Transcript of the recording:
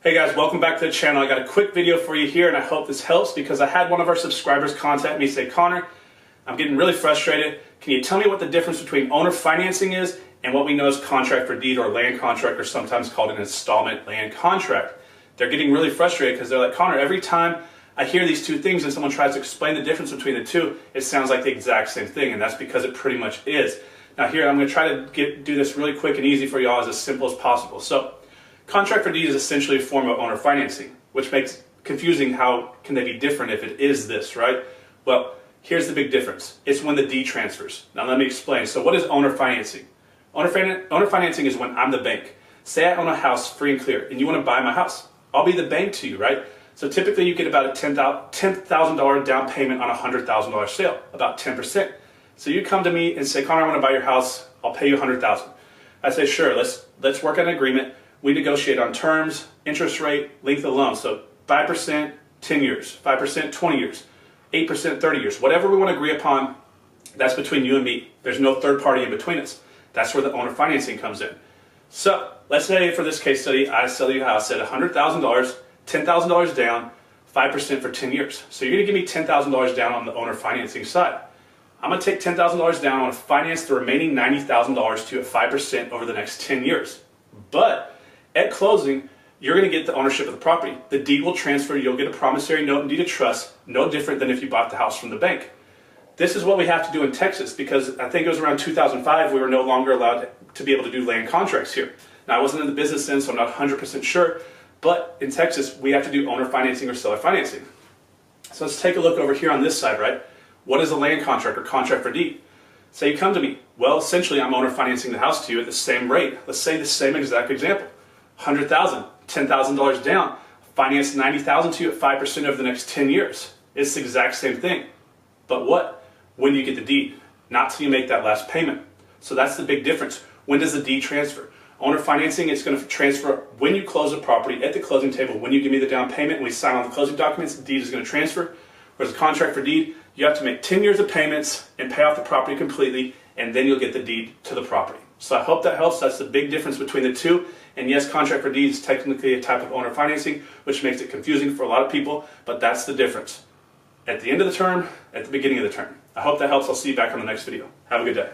Hey guys, welcome back to the channel. I got a quick video for you here and I hope this helps because I had one of our subscribers contact me and say, Connor, I'm getting really frustrated. Can you tell me what the difference between owner financing is and what we know as contract for deed or land contract, or sometimes called an installment land contract? They're getting really frustrated because they're like, Connor, every time I hear these two things and someone tries to explain the difference between the two, it sounds like the exact same thing, and that's because it pretty much is. Now here, I'm going to try to do this really quick and easy for y'all, as simple as possible. So, contract for deed is essentially a form of owner financing, which makes confusing how can they be different if it is this, right? Well, here's the big difference. It's when the deed transfers. Now let me explain. So what is owner financing? Owner financing is when I'm the bank. Say I own a house free and clear and you want to buy my house. I'll be the bank to you, right? So typically you get about a $10,000 down payment on a $100,000 sale, about 10%. So you come to me and say, Connor, I want to buy your house. I'll pay you $100,000. I say, sure, let's work on an agreement. We negotiate on terms, interest rate, length of loan. So 5%, 10 years, 5%, 20 years, 8%, 30 years. Whatever we want to agree upon, that's between you and me. There's no third party in between us. That's where the owner financing comes in. So let's say for this case study, I sell you a house at $100,000, $10,000 down, 5% for 10 years. So you're going to give me $10,000 down on the owner financing side. I'm going to take $10,000 down. I want to finance the remaining $90,000 to you at 5% over the next 10 years. But at closing, you're going to get the ownership of the property. The deed will transfer. You'll get a promissory note and deed of trust, no different than if you bought the house from the bank. This is what we have to do in Texas because I think it was around 2005 we were no longer allowed to be able to do land contracts here. Now, I wasn't in the business then, so I'm not 100% sure, but in Texas, we have to do owner financing or seller financing. So let's take a look over here on this side, right? What is a land contract or contract for deed? Say you come to me. Well, essentially, I'm owner financing the house to you at the same rate. Let's say the same exact example. $100,000, $10,000 down, finance $90,000 to you at 5% over the next 10 years. It's the exact same thing. But what? When do you get the deed? Not till you make that last payment. So that's the big difference. When does the deed transfer? Owner financing is going to transfer when you close the property at the closing table. When you give me the down payment and we sign on the closing documents, the deed is going to transfer. Whereas a contract for deed, you have to make 10 years of payments and pay off the property completely, and then you'll get the deed to the property. So I hope that helps. That's the big difference between the two. And yes, contract for deed is technically a type of owner financing, which makes it confusing for a lot of people, but that's the difference. At the end of the term, at the beginning of the term. I hope that helps. I'll see you back on the next video. Have a good day.